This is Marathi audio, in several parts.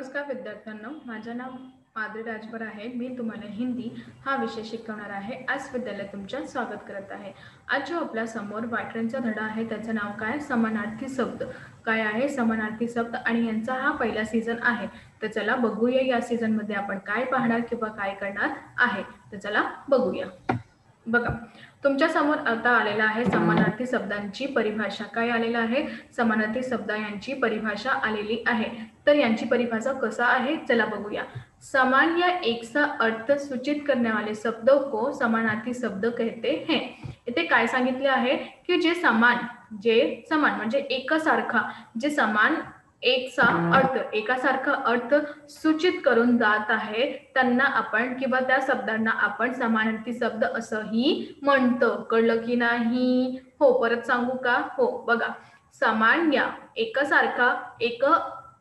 नमस्कार विद्यार्थ्यांनो, माझे नाव माधुरी राजभर आहे। मी तुम्हाला हिंदी हा विषय शिकवणार आहे। आज विद्यालयात तुमचं स्वागत करत आहे। आज जो आपल्या समोर व्याकरणचा धडा आहे त्याचं नाव काय? समानार्थी शब्द। काय आहे समानार्थी शब्द आणि यांचा हा पहिला सीझन आहे। तर चला बघूया या सीझन मध्ये आपण काय पाहणार किंवा काय करणार आहे। तर चला बघूया। बघा, तुमच्या समोर आता आलेला आहे समानार्थी शब्दांची परिभाषा। काय आलेला आहे? समानार्थी शब्द यांची परिभाषा आलेली आहे। तर यांची परिभाषा कसा आहे चला बघूया। समान या एक सा अर्थ सूचित करने वाले शब्दों को समानार्थी शब्द कहते हैं। इथे काय सांगितले आहे की जे समान म्हणजे एकसारखा, जे समान एकासारखा अर्थ सूचित करून जात आहे त्यांना आपण किंवा त्या शब्दांना आपण समानार्थी शब्द असंही म्हणतो। कळलं की नाही? हो, परत सांगू का? हो, बघा, समान या एकसारखा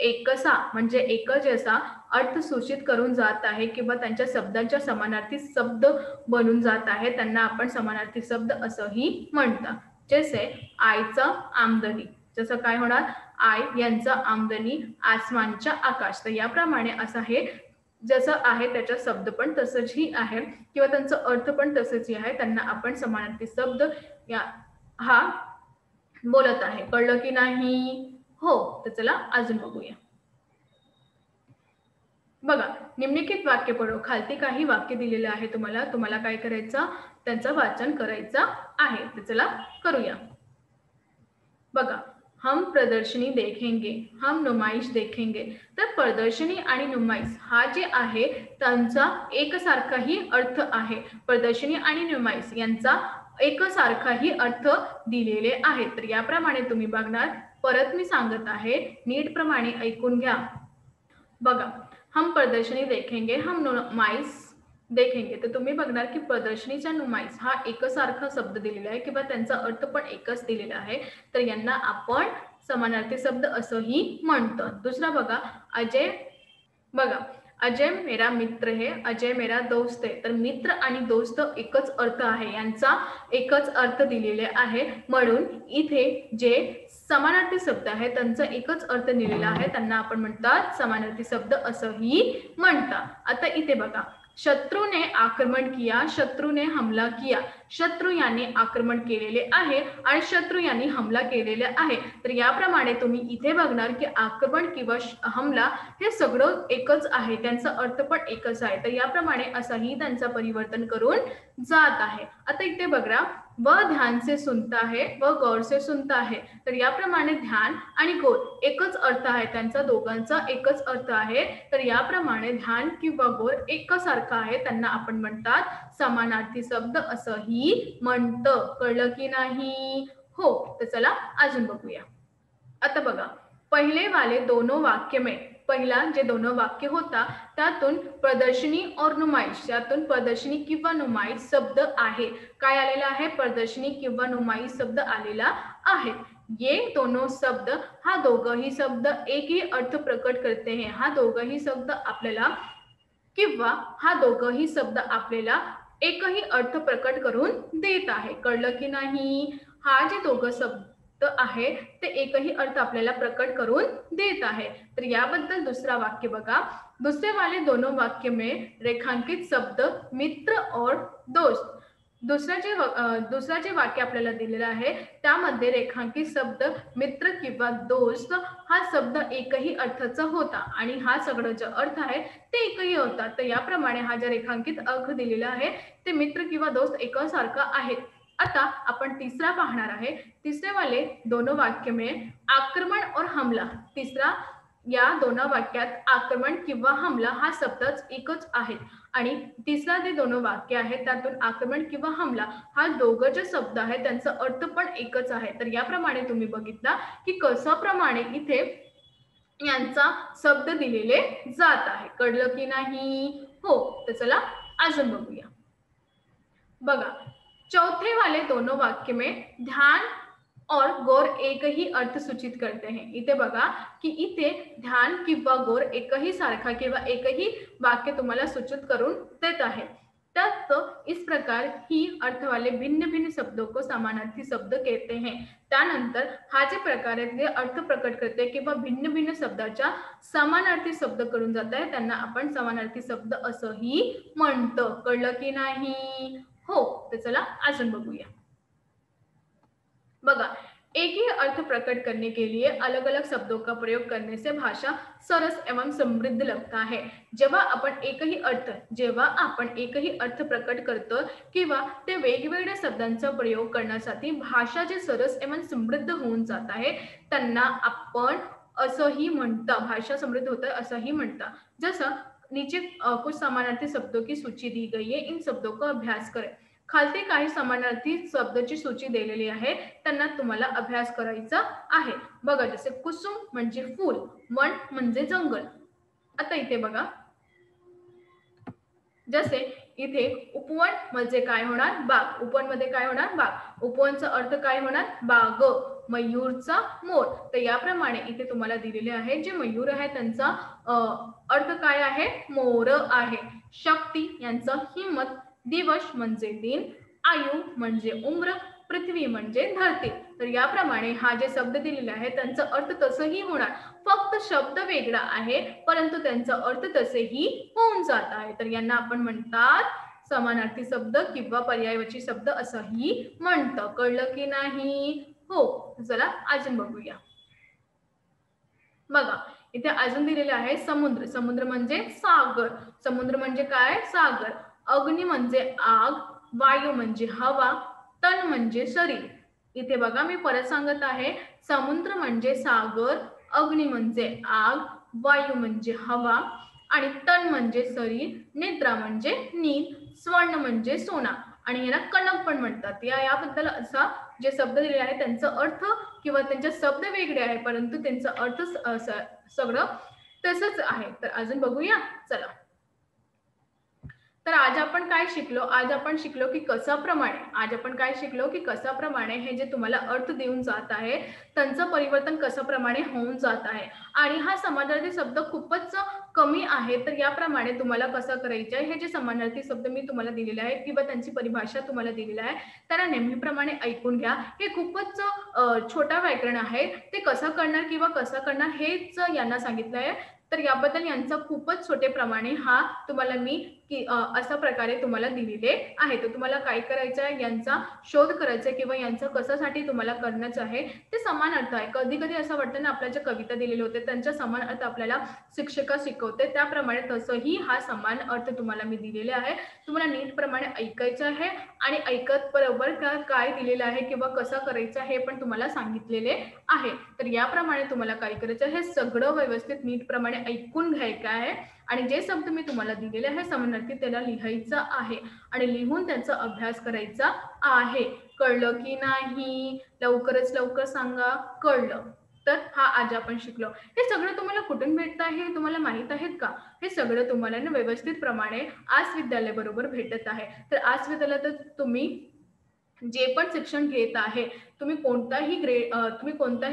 एकसा म्हणजे एक जैसा अर्थ सूचित करून जात आहे किंवा त्यांच्या शब्दांच्या समानार्थी शब्द बनून जात आहे त्यांना आपण समानार्थी शब्द असंही म्हणतात। जैसे आईचं आमदनी, जसं काय होणार? आय यांचा आमदनी आसमानच्या आकाश। तर याप्रमाणे असं हे जसं आहे त्याचा शब्द पण तसंच ही आहे किंवा त्यांचा अर्थ पण तसंच ही आहे, त्यांना आपण समानार्थी शब्द या हा बोलत आहे। कळलं की नाही? हो, तर चला अजून बघूया। बघा, निम्नलिखित वाक्य पढो। खालती काही वाक्य दिलेले आहे तुम्हाला काय करायचं? त्यांचं वाचन करायचं आहे। तर चला करूया। बघा, हम प्रदर्शनी देखेंगे, हम नुमाइश देखेंगे। तर प्रदर्शनी आणि नुमाइश हा जे आहे त्यांचा एकसारखाही अर्थ आहे। प्रदर्शनी आणि नुमाइश यांचा एकसारखाही अर्थ दिलेले आहे। तर याप्रमाणे तुम्ही बघणार, परत मी सांगत आहे, नीट प्रमाणे ऐकून घ्या। बघा, हम प्रदर्शनी देखेंगे, हम नुमाइश देखेंगे। तर तुम्ही बघणार की प्रदर्शनीचा नुमाइश हा एकसारखा शब्द दिलेला आहे किंवा त्यांचा अर्थ पण एकच दिलेला आहे, तर यांना आपण समानार्थी शब्द असंही म्हणतो। दुसरा बघा, अजय मेरा मित्र है, अजय मेरा दोस्त है। तर मित्र आणि दोस्त एकच अर्थ आहे, यांचा एकच अर्थ दिलेले आहे, म्हणून इथे जे समानार्थी शब्द आहे त्यांचा एकच अर्थ दिलेला आहे त्यांना आपण म्हणतात समानार्थी शब्द असंही म्हणतात। आता इथे बघा, शत्रु ने आक्रमण किया, शत्रु ने हमला किया। शत्रु याने आक्रमण केलेले आहे आणि शत्रु यांनी हमला केलेला आहे। तर याप्रमाणे तुम्ही इथे बघणार की आक्रमण किंवा हमला हे सगळं एकच आहे, त्यांचा अर्थ पण एकच आहे। तर याप्रमाणे असंही त्यांचा परिवर्तन करून जात आहे। आता इथे बघा, वह ध्यान से सुनता है, वह गौर से सुनता है। तर याप्रमाणे ध्यान आणि गौर एकच अर्थ आहे, त्यांचा दोघांचा एकच अर्थ आहे। तर याप्रमाणे ध्यान किंवा गौर एकसारखा आहे, त्यांना आपण म्हणतात समानार्थी शब्द असंही म्हणतं। कळलं की नाही? हो, तर चला अजून बघूया। आता बघा, पहले वाले दोनों वाक्य में, पहिला जे दोनों वाक्य होता त्यातून प्रदर्शनी और नुमाइश, यातून प्रदर्शनी किंवा नुमाइश शब्द आहे। काय आलेला आहे? प्रदर्शनी किंवा नुमाइश शब्द आलेला आहे। ये दोनों शब्द, हा दोघंही शब्द एक ही अर्थ प्रकट करते हैं। हा दोघंही शब्द आपल्याला किंवा हा दोघंही शब्द आपल्याला एकही अर्थ प्रकट करून देत आहे। कळलं की नाही? हा जे दोघं शब्द आहे ते एकही अर्थ आपल्याला प्रकट करून देत आहे। तर याबद्दल दुसरा वाक्य बघा, दूसरे वाले दोनों वाक्य में रेखांकित शब्द मित्र और दोस्त। दुसरा जे वाक्य आपल्याला दिलेलं आहे त्यामध्ये रेखांकित शब्द मित्र किंवा दोस्त हा शब्द एकही अर्थाचा होता आणि हा सगळं जो अर्थ आहे ते एकही होता। तर याप्रमाणे हा जो रेखांकित अर्थ दिलेला आहे ते मित्र किंवा दोस्त एकसारखा आहे। आता आपण तिसरा पाहणार आहे। तीसरे वाले दोनों वाक्य में आक्रमण और हमला, तिसरा या दोनों वाक्यात आक्रमण किंवा हमला हा शब्दच एकच आहे आणि तिसरा जे दोनों वाक्य आहे त्यातून आक्रमण किंवा हमला हा दोघं जे शब्द आहे त्यांचा अर्थ पण एकच आहे। तर याप्रमाणे तुम्ही बघितला की कशा प्रमाणे इथे यांचा शब्द दिलेले जात आहे। कळलं की नाही? हो, तर चला अजून बघूया। बघा, चौथे वाले दोनों वाक्य में ध्यान और गौर एक ही अर्थ सूचित करते हैं। इथे बघा की इथे ध्यान किंवा गौर एकही सारखा किंवा एकही वाक्य तुम्हाला सूचित करून देत आहे। इस प्रकार ही अर्थ वाले भिन्न भिन्न शब्दों को समानार्थी शब्द कहते हैं। त्यानंतर हा जे प्रकार आहे जे अर्थ प्रकट करते किंवा भिन्न भिन्न शब्दाच्या समानार्थी शब्द करून जात आहे त्यांना आपण समानार्थी शब्द असंही म्हणतो। कळलं की नाही? हो, तर चला अजून बघूया। बघा, एक ही अर्थ प्रकट करने के लिए अलग अलग शब्दों का प्रयोग करने से भाषा सरस एवं समृद्ध लगता है। जेव्हा आपण एकही अर्थ प्रकट करतो किंवा ते वेगवेगळ्या शब्दांचा प्रयोग करण्यासाठी भाषा जे सरस एवं समृद्ध होऊन जात आहे त्यांना आपण असंही म्हणता, भाषा समृद्ध होतं असंही म्हणता। जसं नीचे कुछ समानार्थी शब्दों की सूची दी गई है, इन शब्दों का अभ्यास करें। खालती काही समानार्थी शब्दाची सूची दिलेली आहे, त्यांना तुम्हाला अभ्यास करायचा आहे। बघा, जसे कुसुम म्हणजे फूल, वन म्हणजे जंगल। आता इथे बघा, जसे इथे उपवन म्हणजे काय होणार? बाग। उपवन मध्ये काय होणार? बाग। उपवनचा अर्थ काय होणार? बाग। मयूरचा मोर। तर याप्रमाणे इथे तुम्हाला दिलेले आहे जे मयूर आहे त्यांचा अर्थ काय आहे? मोर आहे। शक्ती यांचा हिम्मत, दिवस म्हणजे दिन, आयु म्हणजे उम्र, पृथ्वी म्हणजे धरती। तर याप्रमाणे हा जे शब्द दिलेले आहे त्यांचा अर्थ तसंही होणार, फक्त शब्द वेगळा आहे परंतु त्यांचा अर्थ तसेही होऊन जात आहे। तर यांना आपण म्हणतात समानार्थी शब्द किंवा पर्यायवाची शब्द असंही म्हणतं। कळलं की नाही? हो, चला अजून बघूया। बघा, इथे अजून दिलेले आहे समुद्र। समुद्र म्हणजे सागर। समुद्र म्हणजे काय? सागर। अग्नी म्हणजे आग, वायू म्हणजे हवा, तन म्हणजे शरीर। इथे बघा, मी परत सांगत आहे, समुद्र म्हणजे सागर, अग्नी म्हणजे आग, वायू म्हणजे हवा आणि तन म्हणजे शरीर, निद्रा म्हणजे नींद, स्वर्ण म्हणजे सोना आणि याला कनक पण म्हणतात। याबद्दल असा जे शब्द दिलेले आहे त्यांचा अर्थ किंवा त्यांचे शब्द वेगळे आहे परंतु त्यांचा अर्थ सगळं तसंच आहे। तर अजून बघूया, चला। तर आज आपण काय शिकलो? आज आपण शिकलो की कशाप्रमाणे हे जे तुम्हाला अर्थ देऊन जात आहे त्यांचं परिवर्तन कशाप्रमाणे होऊन जात आहे आणि हा समानार्थी शब्द खूपच कमी आहे। तर याप्रमाणे तुम्हाला कसं करायचं आहे, हे जे समानार्थी शब्द मी तुम्हाला दिलेले आहेत किंवा त्यांची परिभाषा तुम्हाला दिलेली आहे त्याला नेहमीप्रमाणे ऐकून घ्या। हे खूपच छोटा व्याकरण आहे, ते कसं करणार किंवा कसं करणार हेच यांना सांगितलं आहे। तर याबद्दल यांचा खूपच छोटे प्रमाणे हा तुम्हाला मी की अशा प्रकारे तुम्हाला दिलेले आहे। तर तुम्हाला काय करायचं आहे, यांचा शोध करायचा आहे किंवा यांचं कशासाठी तुम्हाला करण्याचं आहे ते समान अर्थ आहे। कधी कधी असं वाटतं ना, आपल्या ज्या कविता दिलेले होते त्यांच्या समान अर्थ आपल्याला शिक्षिका शिकवते, त्याप्रमाणे तसंही हा समान अर्थ तुम्हाला मी दिलेले आहे। तुम्हाला नीट प्रमाणे ऐकायचं आहे आणि ऐकत बरोबर काय दिलेलं आहे किंवा कसं करायचं हे पण तुम्हाला सांगितलेले आहे। तर याप्रमाणे तुम्हाला काय करायचं हे सगळं व्यवस्थित नीट प्रमाणे ऐकून घ्यायचं आहे आणि जे शब्द मी तुम्हाला दिलेले आहे समानार्थी त्याला लिहायचं आहे आणि लिहून त्यांचा अभ्यास करायचा आहे। कळलं की नाही? लवकरच लवकर सांगा, कळलं? तर हा आज आपण शिकलो। हे सगळं तुम्हाला कुठून भेटतं आहे हे तुम्हाला माहित आहेत का? हे सगळं तुम्हाला ना व्यवस्थित प्रमाणे आस विद्यालय बरोबर भेटत आहे। तर आस विद्यालयात तुम्ही जे पण शिक्षण घेत आहे, तुम्ही कोणताही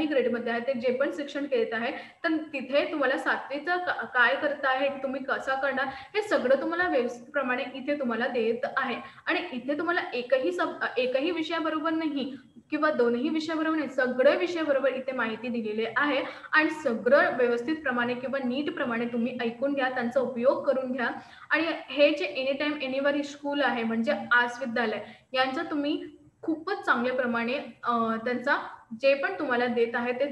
ग्रेडमध्ये आहे, ते जे पण शिक्षण घेत आहे तर तिथे तुम्हाला 7वीचं काय करता आहे, तुम्ही कसा करणार हे सगळं तुम्हाला व्यवस्थित प्रमाणे इथे तुम्हाला देत आहे आणि इथे तुम्हाला एकही विषयाबरोबर नाही किंवा दोनही विषयाबरोबर नाही, सगळ्या विषयाबरोबर इथे माहिती दिलेली आहे आणि सगळं व्यवस्थित प्रमाणे किंवा नीट प्रमाणे तुम्ही ऐकून घ्या, त्यांचा उपयोग करून घ्या आणि हे जे एनी टाइम एनीवेअर स्कूल आहे म्हणजे आस विद्यालय यांचा तुम्ही खूपच चांगल्या प्रमाणे त्यांचा जे पण तुम्हाला देत आहे ते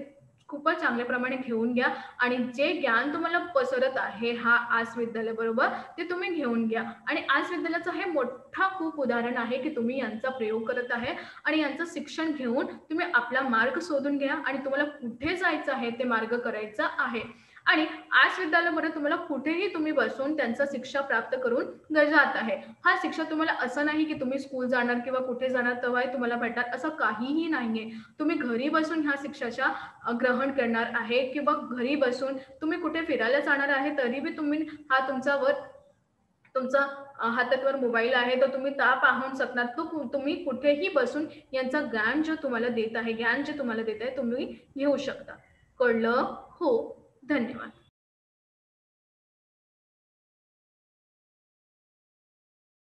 खूपच चांगल्या प्रमाणे घेऊन घ्या आणि जे ज्ञान तुम्हाला पसरत आहे हा आस विद्यालय बरोबर ते तुम्ही घेऊन घ्या आणि आस विद्यालयाचं हे मोठा खूप उदाहरण आहे की तुम्ही यांचा प्रयोग करत आहे आणि यांचं शिक्षण घेऊन तुम्ही आपला मार्ग शोधून घ्या आणि तुम्हाला कुठे जायचं आहे ते मार्ग करायचा आहे आणि आस विद्यालयामध्ये तुम्हाला कुठेही तुम्ही बसून त्यांचा शिक्षा प्राप्त करून जात आहे। हा शिक्षा तुम्हाला असं नाही की तुम्ही स्कूल जाणार किंवा कुठे जाणार तेव्हा तुम्हाला भेटणार, असं काहीही नाहीये। तुम्ही घरी बसून ह्या शिक्षाच्या ग्रहण करणार आहे किंवा घरी बसून तुम्ही कुठे फिरायला जाणार आहे तरी बी तुम्ही हा तुमचा हातावर मोबाईल आहे तर तुम्ही त्या पाहून शकणार, तो तुम्ही कुठेही बसून यांचा ज्ञान जे तुम्हाला देत आहे तुम्ही घेऊ शकता। कळलं? हो, धन्यवाद।